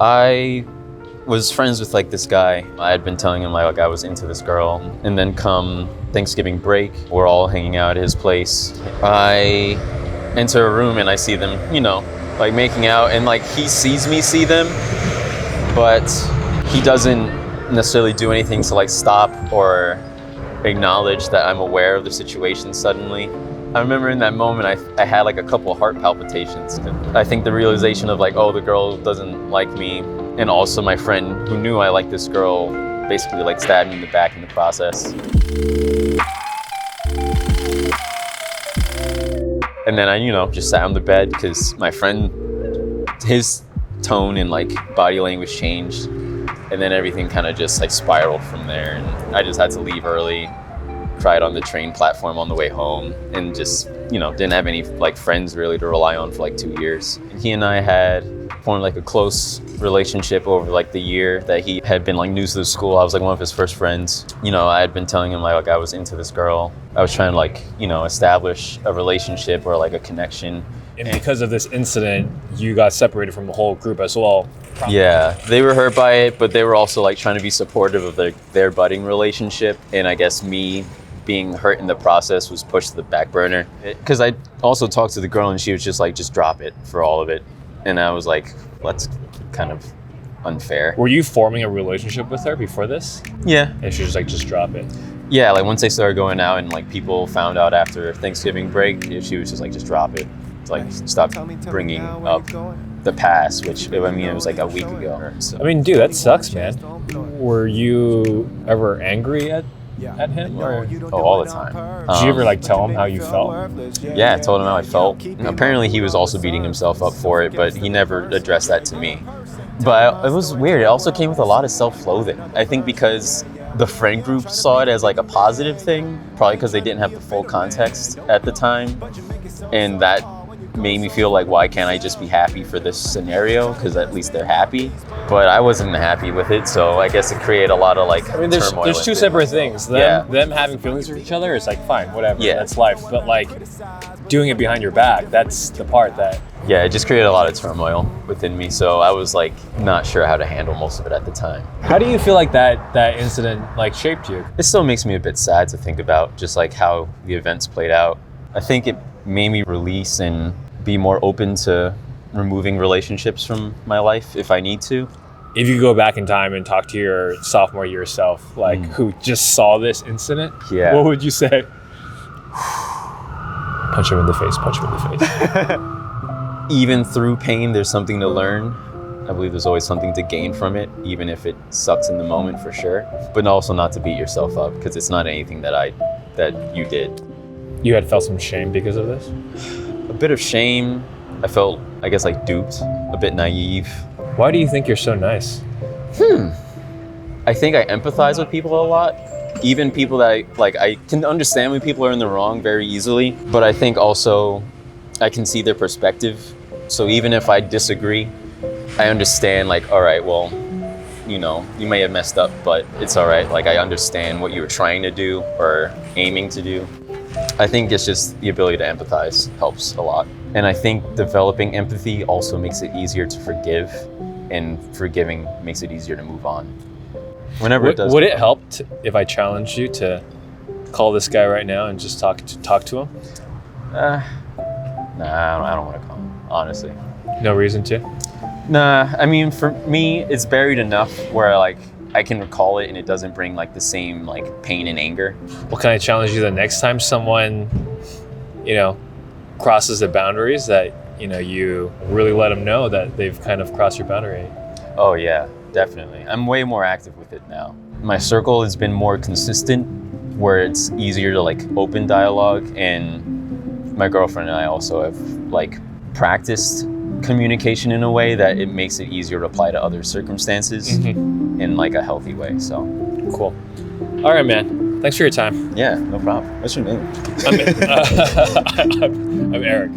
I was friends with like this guy. I had been telling him like I was into this girl, and then come Thanksgiving break, we're all hanging out at his place. I enter a room and I see them, like making out, and like he sees me see them, but he doesn't necessarily do anything to like stop or acknowledge that I'm aware of the situation suddenly. I remember in that moment I had like a couple of heart palpitations. I think the realization of like, oh, the girl doesn't like me, and also my friend who knew I liked this girl basically like stabbed me in the back in the process. And then I, just sat on the bed because my friend, his tone and like body language changed. And then everything kind of just like spiraled from there. And I just had to leave early, cried on the train platform on the way home, and just, didn't have any like friends really to rely on for like 2 years. And he and I had formed like a close relationship over like the year that he had been like new to the school. I was like one of his first friends. I had been telling him like I was into this girl. I was trying to like, establish a relationship or like a connection. And because of this incident, you got separated from the whole group as well. Yeah, they were hurt by it, but they were also like trying to be supportive of their budding relationship. And I guess me being hurt in the process was pushed to the back burner. Because I also talked to the girl and she was just like, just drop it for all of it. And I was like, that's kind of unfair. Were you forming a relationship with her before this? Yeah. And she was like, just drop it. Yeah, like once they started going out and like people found out after Thanksgiving break, she was just like, just drop it. Like, stop bringing up the past, which, it was like a week ago. So. I mean, dude, that sucks, man. Were you ever angry at him? Or? Oh, all the time. Did you ever like tell him how you felt? Yeah, I told him how I felt. Apparently he was also beating himself up for it, but he never addressed that to me. But it was weird. It also came with a lot of self-loathing. I think because the friend group saw it as like a positive thing, probably because they didn't have the full context at the time. And that made me feel like, why can't I just be happy for this scenario? Because at least they're happy. But I wasn't happy with it, so I guess it created a lot of like turmoil. There's two separate things. Them having feelings for each other is like fine, whatever. Yeah. That's life. But like doing it behind your back, that's the part that. Yeah, it just created a lot of turmoil within me. So I was like not sure how to handle most of it at the time. How do you feel like that incident like shaped you? It still makes me a bit sad to think about just like how the events played out. I think it made me release and be more open to removing relationships from my life if I need to. If you go back in time and talk to your sophomore year self, like who just saw this incident, what would you say? Punch him in the face, punch him in the face. Even through pain, there's something to learn. I believe there's always something to gain from it, even if it sucks in the moment for sure. But also not to beat yourself up, because it's not anything that you did. You had felt some shame because of this? A bit of shame. I felt, I guess, like duped, a bit naive. Why do you think you're so nice? I think I empathize with people a lot. Even people that I can understand when people are in the wrong very easily. But I think also I can see their perspective. So even if I disagree, I understand like, all right, well, you may have messed up, but it's all right. Like I understand what you were trying to do or aiming to do. I think it's just the ability to empathize helps a lot. And I think developing empathy also makes it easier to forgive, and forgiving makes it easier to move on. Whenever it does. Would it help if I challenged you to call this guy right now and just talk to him? Nah, I don't want to call him, honestly. No reason to? Nah, I mean, for me, it's buried enough where like I can recall it and it doesn't bring like the same like pain and anger. Well, can I challenge you the next time someone, crosses the boundaries that, you really let them know that they've kind of crossed your boundary? Oh yeah, definitely. I'm way more active with it now. My circle has been more consistent where it's easier to like open dialogue, and my girlfriend and I also have like practiced communication in a way that it makes it easier to apply to other circumstances in like a healthy way. So cool. All right, man. Thanks for your time. Yeah, no problem. What's your name? I'm Eric.